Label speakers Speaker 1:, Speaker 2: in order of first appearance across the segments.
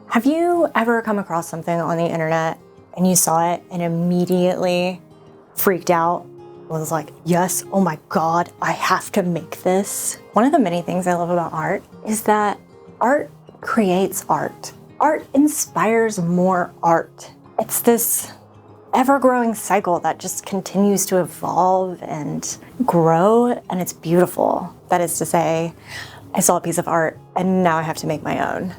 Speaker 1: Have you ever come across something on the internet and you saw it and immediately freaked out? Was like, yes, oh my God, I have to make this. One of the many things I love about art is that art creates art. Art inspires more art. It's this ever-growing cycle that just continues to evolve and grow, and it's beautiful. That is to say, I saw a piece of art and now I have to make my own.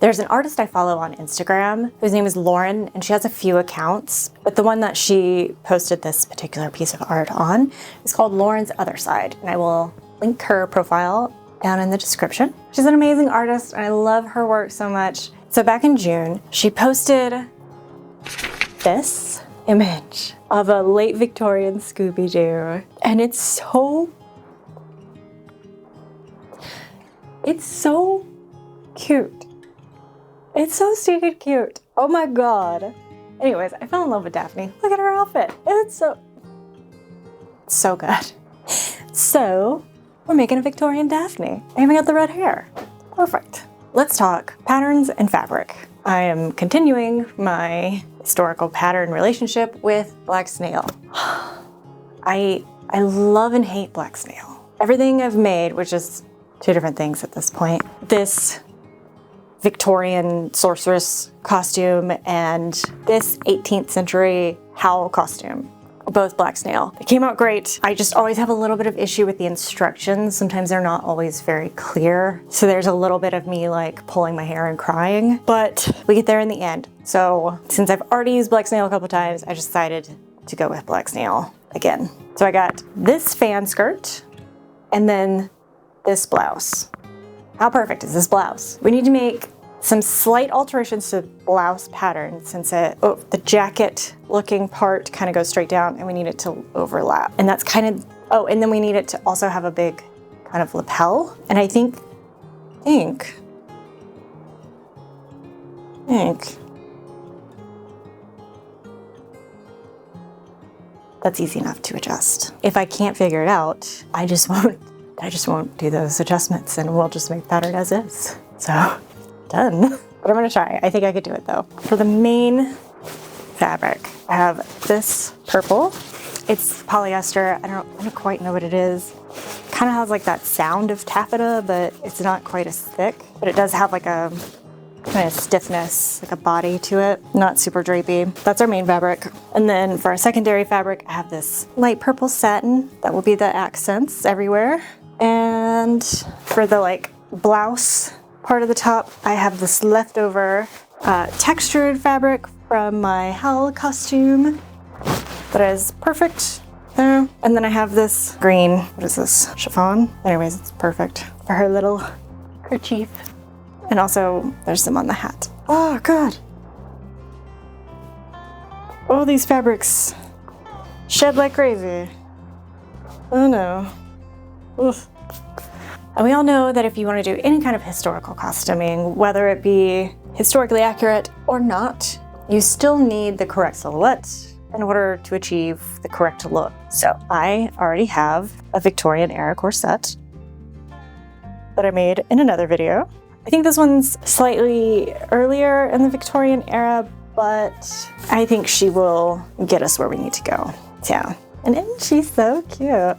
Speaker 1: There's an artist I follow on Instagram whose name is Lauren, and she has a few accounts, but the one that she posted this particular piece of art on is called Lauren's Other Side, and I will link her profile down in the description. She's an amazing artist, and I love her work so much. So back in June, she posted this image of a late Victorian Scooby-Doo, and it's so cute. It's so stinking cute. Oh my God. Anyways, I fell in love with Daphne. Look at her outfit. It's so good. So we're making a Victorian Daphne. I even got the red hair. Perfect. Let's talk patterns and fabric. I am continuing my historical pattern relationship with black snail. I love and hate black snail. Everything I've made, which is two different things at this point, this Victorian sorceress costume and this 18th century Howl costume, both black snail. They came out great. I just always have a little bit of issue with the instructions. Sometimes they're not always very clear. So there's a little bit of me like pulling my hair and crying, but we get there in the end. So since I've already used black snail a couple times, I decided to go with black snail again. So I got this fan skirt and then this blouse. How perfect is this blouse? We need to make some slight alterations to the blouse pattern since the jacket looking part kind of goes straight down and we need it to overlap. And that's kind of, and then we need it to also have a big kind of lapel. And I think that's easy enough to adjust. If I can't figure it out, I just won't do those adjustments and we'll just make pattern as is. So, done. But I'm gonna try. I think I could do it though. For the main fabric, I have this purple. It's polyester. I don't quite know what it is. Kind of has like that sound of taffeta, but it's not quite as thick. But it does have like a kind of stiffness, like a body to it. Not super drapey. That's our main fabric. And then for our secondary fabric, I have this light purple satin. That will be the accents everywhere. And for the like blouse part of the top, I have this leftover textured fabric from my Howl costume that is perfect there. And then I have this green, what is this, chiffon? Anyways, it's perfect for her little kerchief. And also there's some on the hat. Oh God. All these fabrics shed like crazy. Oh no. Oof. And we all know that if you want to do any kind of historical costuming, whether it be historically accurate or not, you still need the correct silhouette in order to achieve the correct look. So I already have a Victorian era corset that I made in another video. I think this one's slightly earlier in the Victorian era, but I think she will get us where we need to go. Yeah, and isn't she so cute?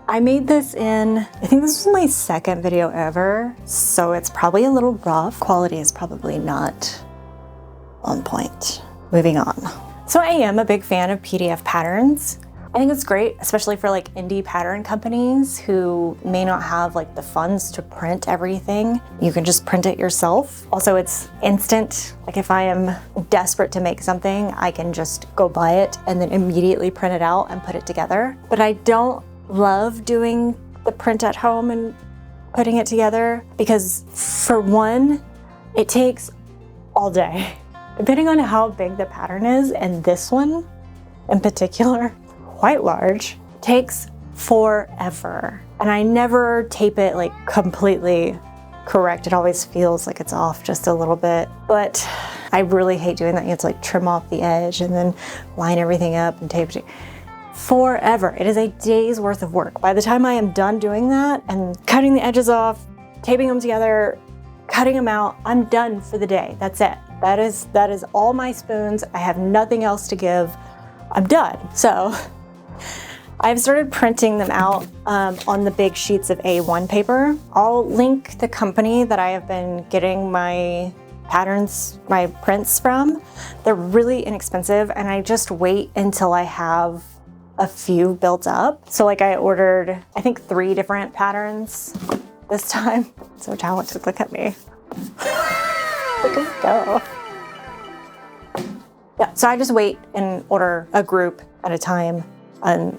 Speaker 1: I made this I think this was my second video ever, so it's probably a little rough. Quality is probably not on point. Moving on. So I am a big fan of PDF patterns. I think it's great, especially for like indie pattern companies who may not have like the funds to print everything. You can just print it yourself. Also, it's instant. Like if I am desperate to make something, I can just go buy it and then immediately print it out and put it together. But I don't love doing the print at home and putting it together because for one, it takes all day. Depending on how big the pattern is, and this one in particular, quite large, takes forever. And I never tape it like completely correct. It always feels like it's off just a little bit, but I really hate doing that. You have to like trim off the edge and then line everything up and tape it. forever. It is a day's worth of work. By the time I am done doing that and cutting the edges off, taping them together, cutting them out, I'm done for the day. That's it. That is all my spoons. I have nothing else to give. I'm done. So I've started printing them out on the big sheets of A1 paper. I'll link the company that I have been getting my patterns, my prints from. They're really inexpensive, and I just wait until I have a few built up. So like I ordered, I think 3 different patterns this time. So talented, look at me. Look at me go. Yeah, so I just wait and order a group at a time,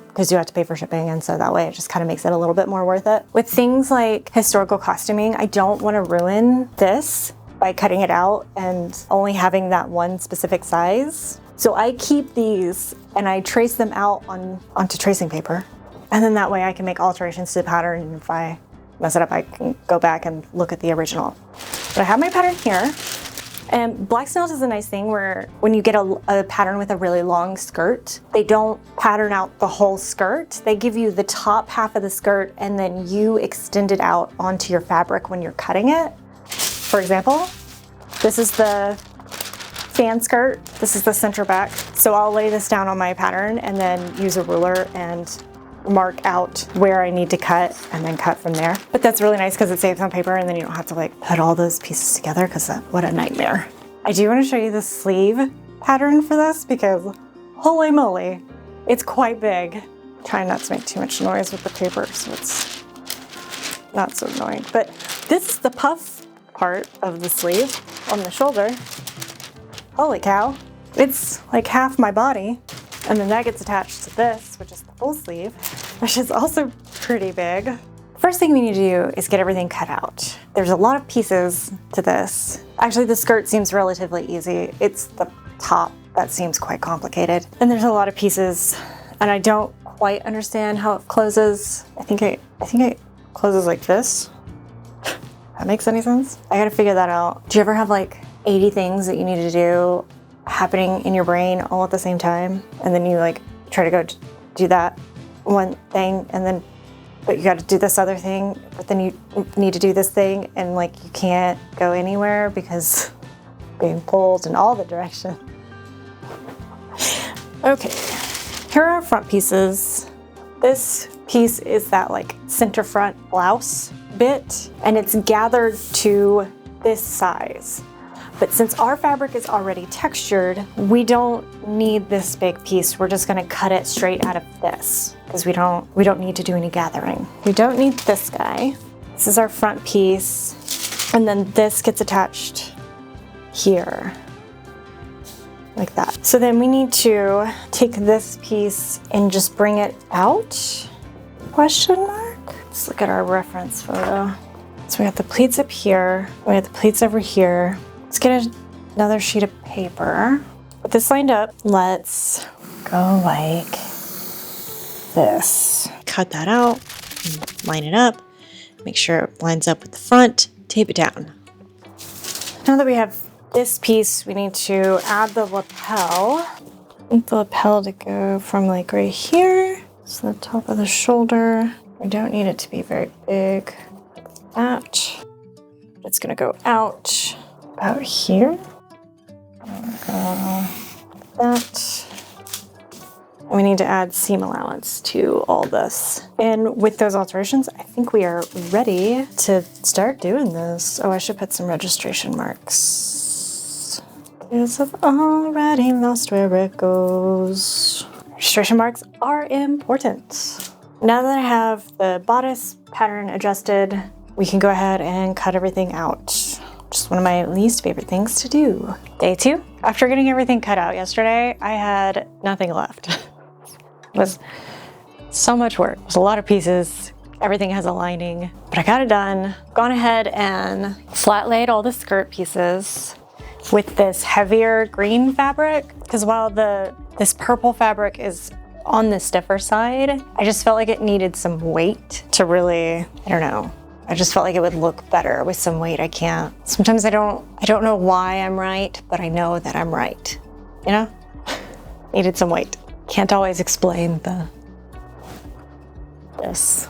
Speaker 1: because you have to pay for shipping, and so that way it just kind of makes it a little bit more worth it. With things like historical costuming, I don't want to ruin this by cutting it out and only having that one specific size. So I keep these and I trace them out onto tracing paper, and then that way I can make alterations to the pattern, and if I mess it up, I can go back and look at the original. But I have my pattern here. And black snails is a nice thing where when you get a pattern with a really long skirt, they don't pattern out the whole skirt. They give you the top half of the skirt, and then you extend it out onto your fabric when you're cutting it. For example, this is the fan skirt. This is the center back. So I'll lay this down on my pattern and then use a ruler and mark out where I need to cut and then cut from there. But that's really nice because it saves on paper, and then you don't have to like put all those pieces together, because what a nightmare. I do want to show you the sleeve pattern for this because holy moly, it's quite big. Trying not to make too much noise with the paper so it's not so annoying. But this is the puff part of the sleeve on the shoulder. Holy cow. It's like half my body. And then that gets attached to this, which is the full sleeve, which is also pretty big. First thing we need to do is get everything cut out. There's a lot of pieces to this. Actually, the skirt seems relatively easy. It's the top that seems quite complicated. And there's a lot of pieces, and I don't quite understand how it closes. I think it closes like this. That makes any sense? I gotta figure that out. Do you ever have like 80 things that you need to do happening in your brain all at the same time, and then you like try to go do that one thing, and then but you got to do this other thing, but then you need to do this thing, and like you can't go anywhere because being pulled in all the directions. Okay, here are our front pieces. This piece is that like center front blouse bit, and it's gathered to this size. But since our fabric is already textured, we don't need this big piece. We're just gonna cut it straight out of this because we don't need to do any gathering. We don't need this guy. This is our front piece. And then this gets attached here, like that. So then we need to take this piece and just bring it out, question mark? Let's look at our reference photo. So we got the pleats up here, we got the pleats over here. Let's get another sheet of paper. Put this lined up. Let's go like this. Cut that out, line it up, make sure it lines up with the front, tape it down. Now that we have this piece, we need to add the lapel. I want the lapel to go from like right here to the top of the shoulder. We don't need it to be very big. That. It's gonna go out about here. That. We need to add seam allowance to all this. And with those alterations, I think we are ready to start doing this. Oh, I should put some registration marks, because I've already lost where it goes. Registration marks are important. Now that I have the bodice pattern adjusted, we can go ahead and cut everything out. Just one of my least favorite things to do. Day 2. After getting everything cut out yesterday, I had nothing left. It was so much work. It was a lot of pieces. Everything has a lining, but I got it done. Gone ahead and flat laid all the skirt pieces with this heavier green fabric, because while this purple fabric is on the stiffer side, I just felt like it needed some weight to really, I don't know. I just felt like it would look better with some weight. I can't. Sometimes I don't know why I'm right, but I know that I'm right. You know? Needed some weight. can't always explain this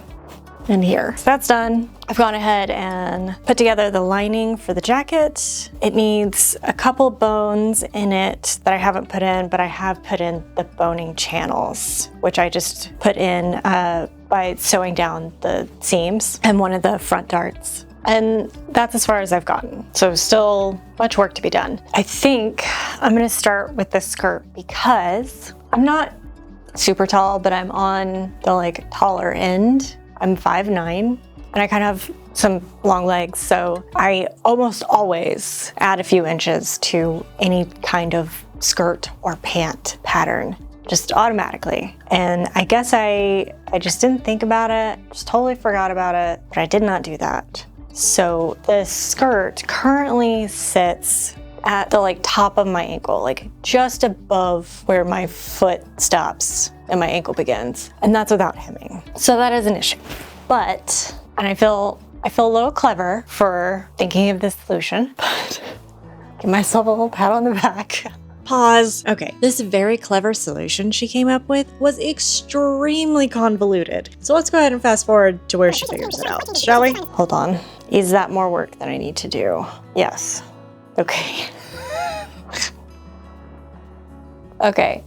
Speaker 1: in here. So that's done. I've gone ahead and put together the lining for the jacket. It needs a couple bones in it that I haven't put in, but I have put in the boning channels, which I just put in by sewing down the seams and one of the front darts. And that's as far as I've gotten. So still much work to be done. I think I'm gonna start with the skirt because I'm not super tall, but I'm on the like taller end. I'm 5'9", and I kind of have some long legs, so I almost always add a few inches to any kind of skirt or pant pattern, just automatically. And I guess I just didn't think about it, just totally forgot about it, but I did not do that. So the skirt currently sits at the like top of my ankle, like just above where my foot stops and my ankle begins. And that's without hemming. So that is an issue. But, and I feel a little clever for thinking of this solution, but give myself a little pat on the back. Pause. Okay, this very clever solution she came up with was extremely convoluted. So let's go ahead and fast forward to where she figures it out, shall we? Hold on. Is that more work than I need to do? Yes. Okay. Okay,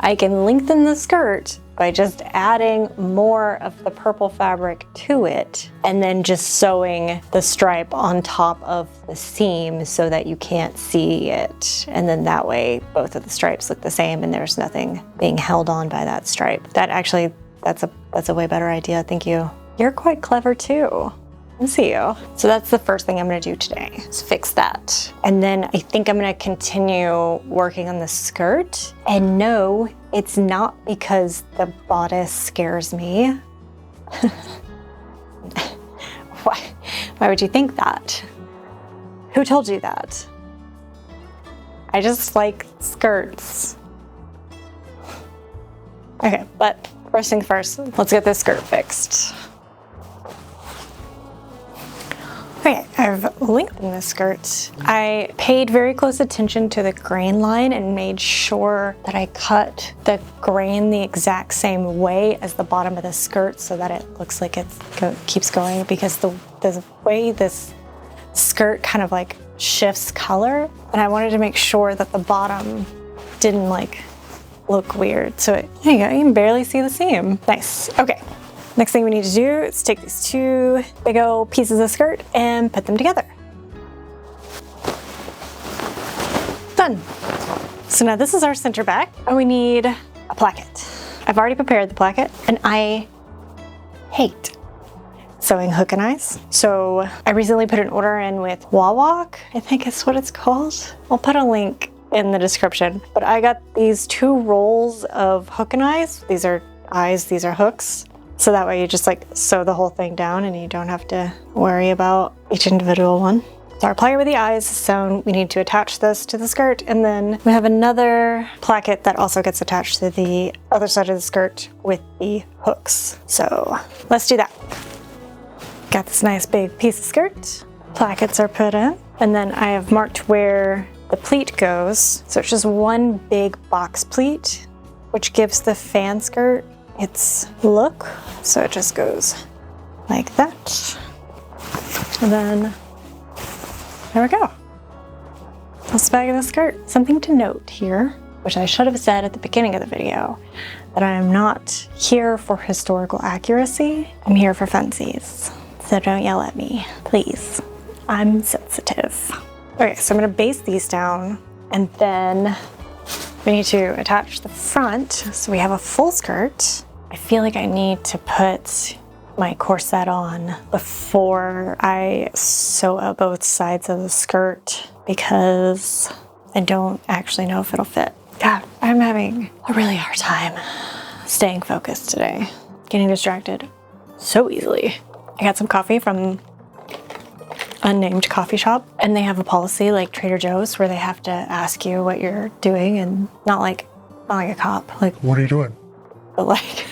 Speaker 1: I can lengthen the skirt by just adding more of the purple fabric to it and then just sewing the stripe on top of the seam so that you can't see it. And then that way both of the stripes look the same and there's nothing being held on by that stripe. That actually, that's a way better idea, thank you. You're quite clever too. I see you. So that's the first thing I'm gonna do today, is fix that. And then I think I'm gonna continue working on the skirt. And no, it's not because the bodice scares me. Why would you think that? Who told you that? I just like skirts. Okay, but first things first, let's get this skirt fixed. Okay, I've lengthened the skirt. I paid very close attention to the grain line and made sure that I cut the grain the exact same way as the bottom of the skirt so that it looks like it keeps going, because the way this skirt kind of like shifts color, and I wanted to make sure that the bottom didn't like look weird. So there you go, you can barely see the seam. Nice, okay. Next thing we need to do is take these two big old pieces of skirt and put them together. Done. So now this is our center back, and we need a placket. I've already prepared the placket, and I hate sewing hook and eyes. So I recently put an order in with Wawak, I think is what it's called. I'll put a link in the description, but I got these 2 rolls of hook and eyes. These are eyes, these are hooks. So that way you just like sew the whole thing down and you don't have to worry about each individual one. So our placket with the eyes is sewn. We need to attach this to the skirt, and then we have another placket that also gets attached to the other side of the skirt with the hooks. So let's do that. Got this nice big piece of skirt. Plackets are put in, and then I have marked where the pleat goes. So it's just one big box pleat, which gives the fan skirt its look. So it just goes like that. And then there we go. That's the back of the skirt. Something to note here, which I should have said at the beginning of the video, that I am not here for historical accuracy. I'm here for funsies. So don't yell at me, please. I'm sensitive. Okay, so I'm gonna base these down, and then we need to attach the front. So we have a full skirt. I feel like I need to put my corset on before I sew up both sides of the skirt, because I don't actually know if it'll fit. God, I'm having a really hard time staying focused today. Getting distracted so easily. I got some coffee from unnamed coffee shop, and they have a policy like Trader Joe's where they have to ask you what you're doing, and not like a cop. Like,
Speaker 2: what are you doing?
Speaker 1: But like,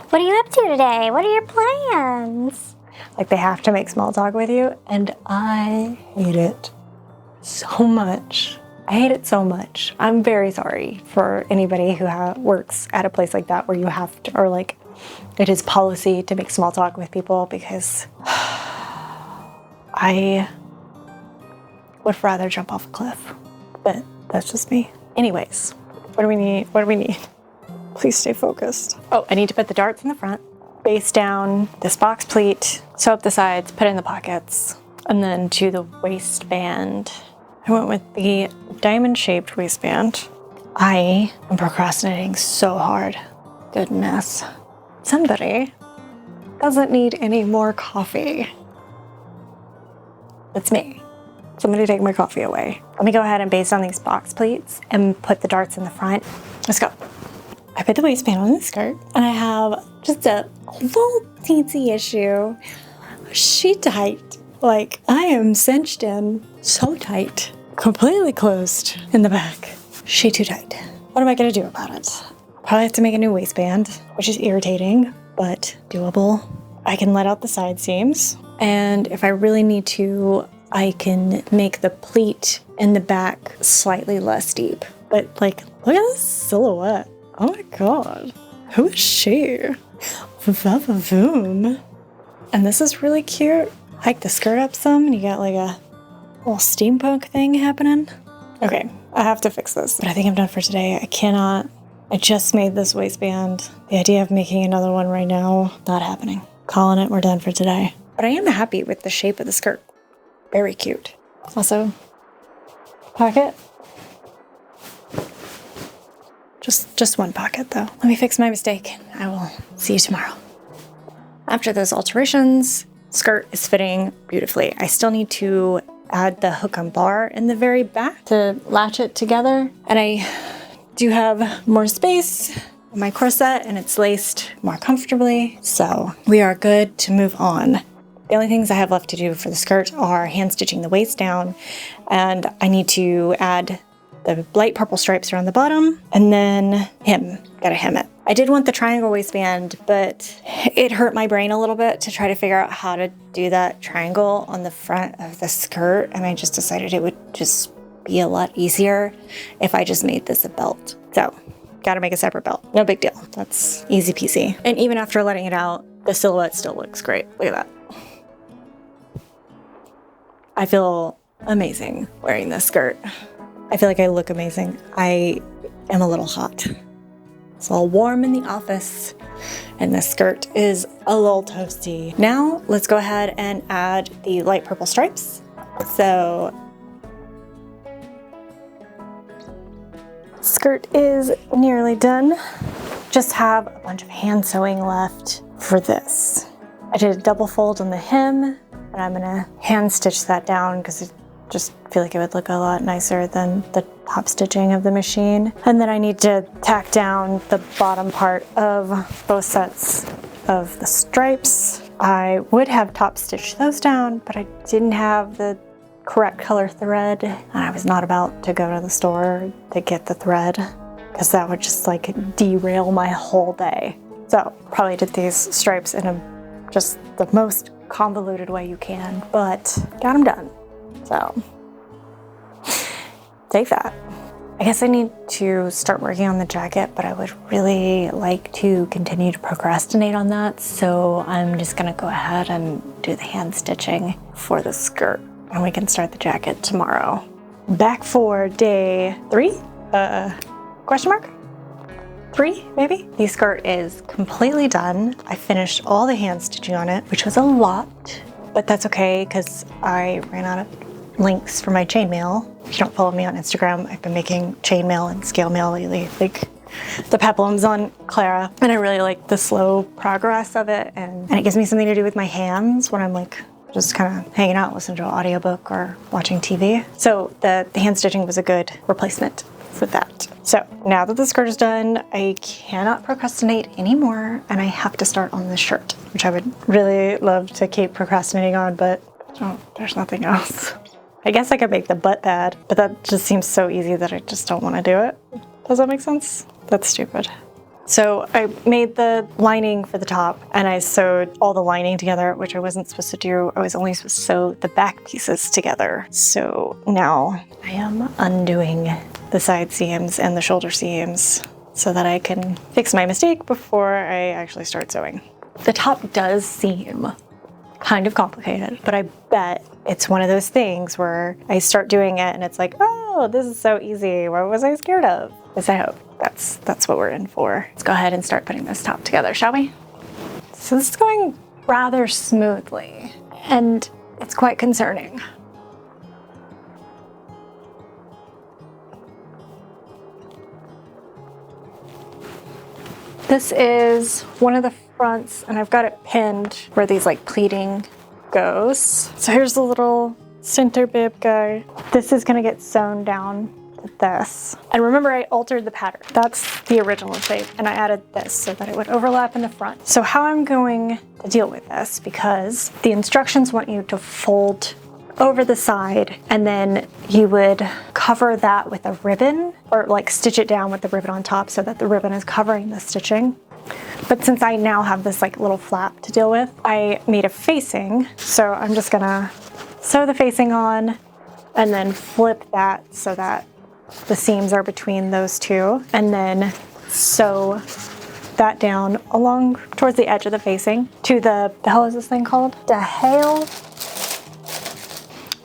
Speaker 3: what are you up to today? What are your plans?
Speaker 1: like they have to make small talk with you, and I hate it so much. I hate it so much. I'm very sorry for anybody who works at a place like that where you have to, or like it is policy to make small talk with people, because I would rather jump off a cliff, but that's just me. Anyways, what do we need? What do we need? Please stay focused. Oh, I need to put the darts in the front, base down this box pleat, sew up the sides, put it in the pockets, and then do the waistband. I went with the diamond-shaped waistband. I am procrastinating so hard. Goodness. Somebody doesn't need any more coffee. It's me. Somebody take my coffee away. Let me go ahead and base on these box pleats and put the darts in the front. Let's go. I put the waistband on the skirt, and I have just a little teensy issue. She tight. Like, I am cinched in so tight. Completely closed in the back. She too tight. What am I gonna do about it? Probably have to make a new waistband, which is irritating, but doable. I can let out the side seams, and if I really need to, I can make the pleat in the back slightly less deep. But like, look at this silhouette. Oh my god. Who is she? Va-va-voom. And this is really cute. Hike the skirt up some and you got like a little steampunk thing happening. Okay, I have to fix this, but I think I'm done for today. I just made this waistband. The idea of making another one right now, not happening. Calling it, we're done for today. But I am happy with the shape of the skirt. Very cute. Also, pocket. Just one pocket though. Let me fix my mistake. I will see you tomorrow. After those alterations, skirt is fitting beautifully. I still need to add the hook on bar in the very back to latch it together. And I do have more space in my corset and it's laced more comfortably. So we are good to move on. The only things I have left to do for the skirt are hand stitching the waist down, and I need to add the light purple stripes around the bottom and then gotta hem it. I did want the triangle waistband, but it hurt my brain a little bit to try to figure out how to do that triangle on the front of the skirt, and I just decided it would just be a lot easier if I just made this a belt. So, gotta make a separate belt. No big deal. That's easy peasy. And even after letting it out, the silhouette still looks great. Look at that. I feel amazing wearing this skirt. I feel like I look amazing. I am a little hot. It's all warm in the office, and this skirt is a little toasty. Now, let's go ahead and add the light purple stripes. So, skirt is nearly done. Just have a bunch of hand sewing left for this. I did a double fold on the hem, and I'm gonna hand stitch that down because I just feel like it would look a lot nicer than the top stitching of the machine. And then I need to tack down the bottom part of both sets of the stripes. I would have top stitched those down, but I didn't have the correct color thread, and I was not about to go to the store to get the thread because that would just like derail my whole day. So probably did these stripes in just the most convoluted way you can, but got them done. So take that. I guess I need to start working on the jacket, but I would really like to continue to procrastinate on that. So I'm just gonna go ahead and do the hand stitching for the skirt, and we can start the jacket tomorrow. Back for day 3? Question mark? 3, maybe? The skirt is completely done. I finished all the hand stitching on it, which was a lot, but that's okay because I ran out of links for my chainmail. If you don't follow me on Instagram, I've been making chainmail and scale mail lately, like the peplums on Clara, and I really like the slow progress of it, and it gives me something to do with my hands when I'm like just kind of hanging out, listening to an audiobook or watching TV. So the hand stitching was a good replacement for that. So now that the skirt is done, I cannot procrastinate anymore, and I have to start on the shirt, which I would really love to keep procrastinating on, but there's nothing else. I guess I could make the butt pad, but that just seems so easy that I just don't want to do it. Does that make sense? That's stupid. So I made the lining for the top and I sewed all the lining together, which I wasn't supposed to do. I was only supposed to sew the back pieces together. So now I am undoing the side seams and the shoulder seams so that I can fix my mistake before I actually start sewing. The top does seem kind of complicated, but I bet it's one of those things where I start doing it and it's like, oh, this is so easy. What was I scared of? Yes, I hope. That's what we're in for. Let's go ahead and start putting this top together, shall we? So this is going rather smoothly, and it's quite concerning. This is one of the fronts, and I've got it pinned where these like pleating goes. So here's the little center bib guy. This is gonna get sewn down to this. And remember, I altered the pattern. That's the original shape, and I added this so that it would overlap in the front. So how I'm going to deal with this, because the instructions want you to fold over the side, and then you would cover that with a ribbon, or like stitch it down with the ribbon on top so that the ribbon is covering the stitching. But since I now have this like little flap to deal with, I made a facing. So I'm just gonna sew the facing on and then flip that so that the seams are between those two, and then sew that down along towards the edge of the facing to the hell is this thing called? The hail.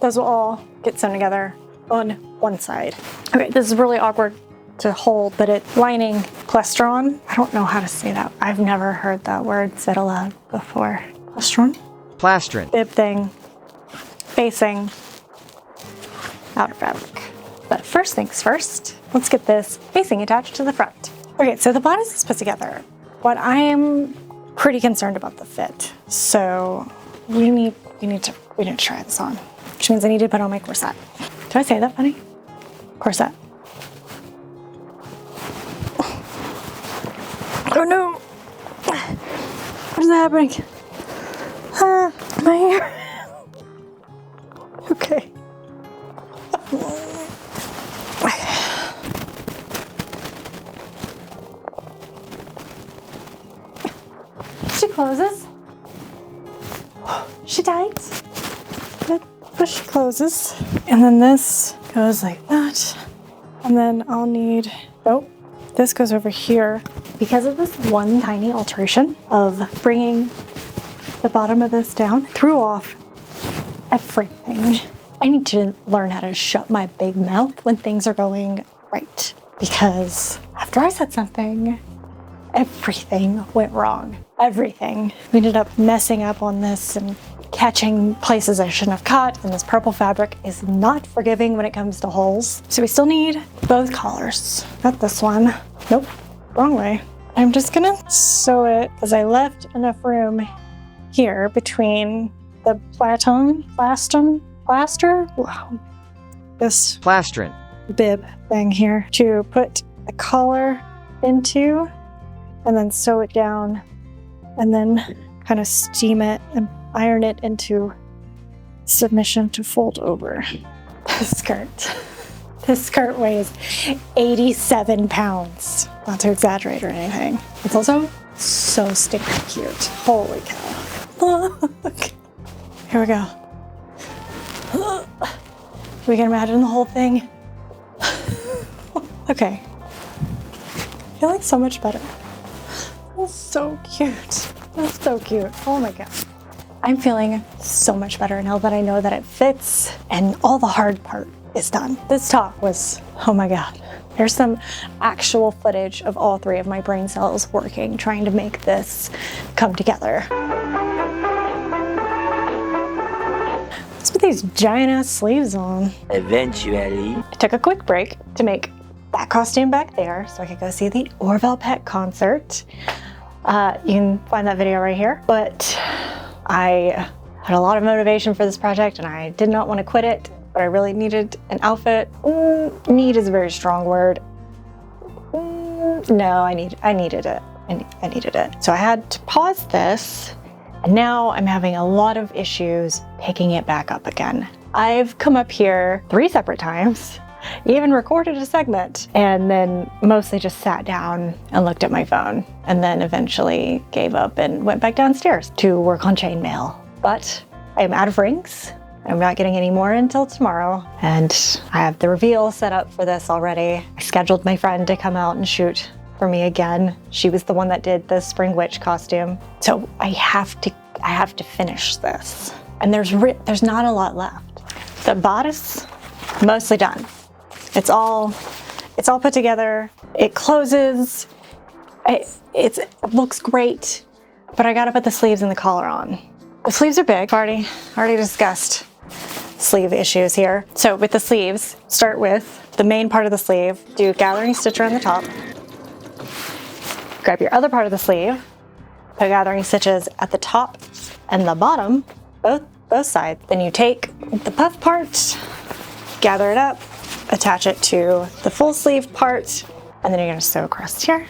Speaker 1: Those will all get sewn together on one side. Okay, this is really awkward to hold, but it's lining plastron. I don't know how to say that. I've never heard that word said aloud before. Plastron?
Speaker 2: Plastron.
Speaker 1: Bib thing, facing, outer fabric. But first things first, let's get this facing attached to the front. Okay, so the bodice is put together, but I am pretty concerned about the fit. So we need to try this on, which means I need to put on my corset. Did I say that funny? Corset. Oh no! What is happening? My hair. Okay. She closes. She tights. But she closes. And then this goes like that. And then I'll need, nope, this goes over here. Because of this one tiny alteration of bringing the bottom of this down, threw off everything. I need to learn how to shut my big mouth when things are going right. Because after I said something, everything went wrong. Everything. We ended up messing up on this and catching places I shouldn't have caught, and this purple fabric is not forgiving when it comes to holes. So we still need both collars. Not this one. Nope, wrong way. I'm just gonna sew it because I left enough room here between the plaster? Wow. This
Speaker 2: Plastron.
Speaker 1: bib thing here to put the collar into, and then sew it down, and then kind of steam it and iron it into submission to fold over. This skirt weighs 87 pounds. Not to exaggerate or anything. It's also so stinking cute. Holy cow. Look. Here we go. We can imagine the whole thing. Okay. I feel like so much better. That's so cute. That's so cute. Oh my god. I'm feeling so much better now that I know that it fits and all the hard part is done. This top was, oh my god. There's some actual footage of all three of my brain cells working, trying to make this come together. Let's put these giant ass sleeves on.
Speaker 4: Eventually.
Speaker 1: I took a quick break to make that costume back there so I could go see the Orville Peck concert. You can find that video right here. But I had a lot of motivation for this project and I did not want to quit it, but I really needed an outfit. Need is a very strong word. No, I needed it. I needed it. So I had to pause this, and now I'm having a lot of issues picking it back up again. I've come up here 3 separate times. even recorded a segment, and then mostly just sat down and looked at my phone, and then eventually gave up and went back downstairs to work on chainmail. But I am out of rings. I'm not getting any more until tomorrow, and I have the reveal set up for this already. I scheduled my friend to come out and shoot for me again. She was the one that did the Spring Witch costume. So I have to finish this. And there's not a lot left. The bodice, mostly done. It's all put together. It closes. It looks great, but I gotta put the sleeves and the collar on. The sleeves are big. Already discussed sleeve issues here. So with the sleeves, start with the main part of the sleeve, do gathering stitch around the top, grab your other part of the sleeve, put gathering stitches at the top and the bottom, both sides. Then you take the puff part, gather it up, attach it to the full sleeve part, and then you're gonna sew across here,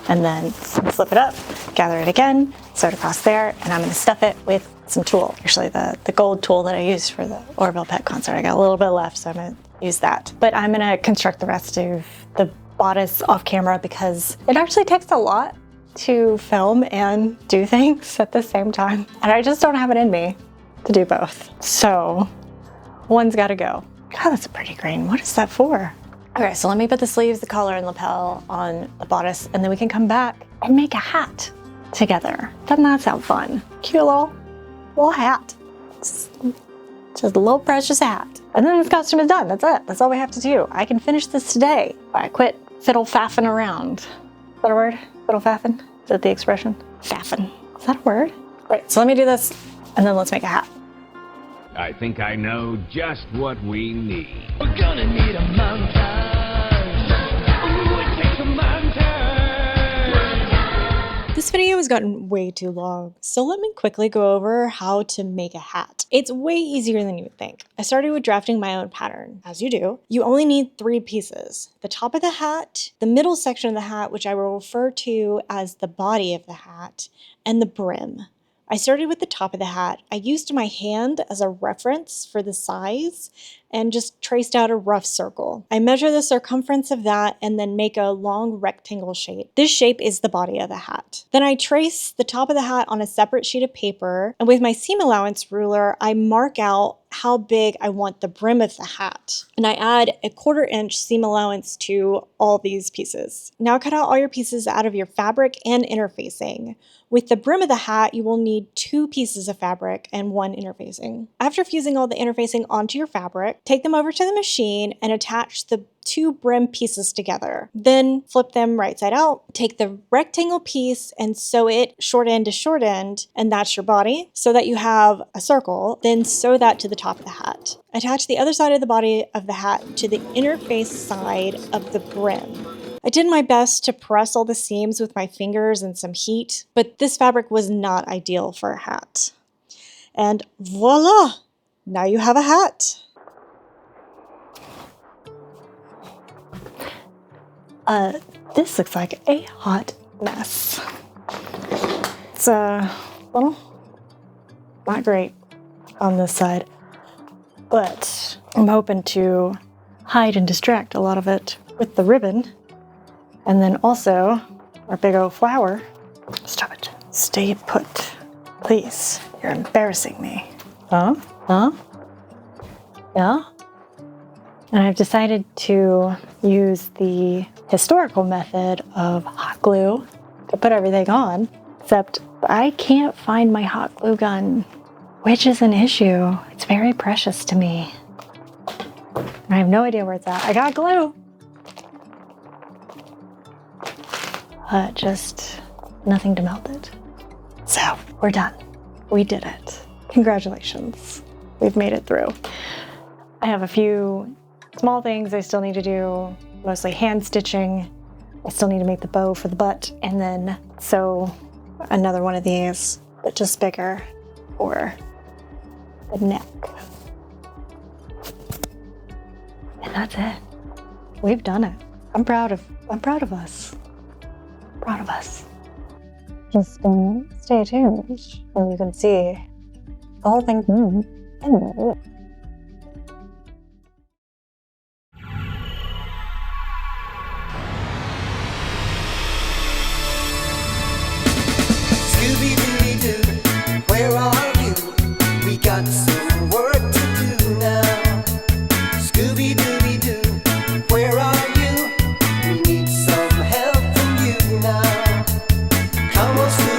Speaker 1: and then flip it up, gather it again, sew it across there, and I'm gonna stuff it with some tulle. Actually, the gold tulle that I used for the Orville Pet concert. I got a little bit left, so I'm gonna use that. But I'm gonna construct the rest of the bodice off camera because it actually takes a lot to film and do things at the same time. And I just don't have it in me to do both. So one's gotta go. God, that's a pretty green. What is that for? Okay, so let me put the sleeves, the collar, and lapel on the bodice, and then we can come back and make a hat together. Doesn't that sound fun? Cute little hat. Just a little precious hat. And then this costume is done. That's it. That's all we have to do. I can finish this today. I quit fiddle-faffing around. Is that a word? Fiddle-faffing? Is that the expression? Faffin. Is that a word? Right, so let me do this, and then let's make a hat.
Speaker 2: I think I know just what we need.
Speaker 4: We're gonna need a montage. Ooh, it takes a montage.
Speaker 1: This video has gotten way too long, so let me quickly go over how to make a hat. It's way easier than you would think. I started with drafting my own pattern. As you do, you only need 3 pieces. The top of the hat, the middle section of the hat, which I will refer to as the body of the hat, and the brim. I started with the top of the hat. I used my hand as a reference for the size and just traced out a rough circle. I measure the circumference of that and then make a long rectangle shape. This shape is the body of the hat. Then I trace the top of the hat on a separate sheet of paper, and with my seam allowance ruler, I mark out how big I want the brim of the hat. And I add a 1/4 inch seam allowance to all these pieces. Now cut out all your pieces out of your fabric and interfacing. With the brim of the hat, you will need 2 pieces of fabric and 1 interfacing. After fusing all the interfacing onto your fabric, take them over to the machine and attach the 2 brim pieces together. Then flip them right side out. Take the rectangle piece and sew it short end to short end, and that's your body, so that you have a circle. Then sew that to the top of the hat. Attach the other side of the body of the hat to the interface side of the brim. I did my best to press all the seams with my fingers and some heat, but this fabric was not ideal for a hat. And voila! Now you have a hat. This looks like a hot mess. It's well, not great on this side, but I'm hoping to hide and distract a lot of it with the ribbon. And then also our big old flower. Stop it. Stay put. Please. You're embarrassing me. Huh? Yeah? And I've decided to use the historical method of hot glue to put everything on, except I can't find my hot glue gun, which is an issue. It's very precious to me. I have no idea where it's at. I got glue. Just nothing to melt it. So we're done. We did it. Congratulations. We've made it through. I have a few small things I still need to do, mostly hand stitching. I still need to make the bow for the butt and then sew another one of these, but just bigger for the neck. And that's it. We've done it. I'm proud of us. Proud of us. Just stay tuned and you can see the whole thing.
Speaker 5: Come on,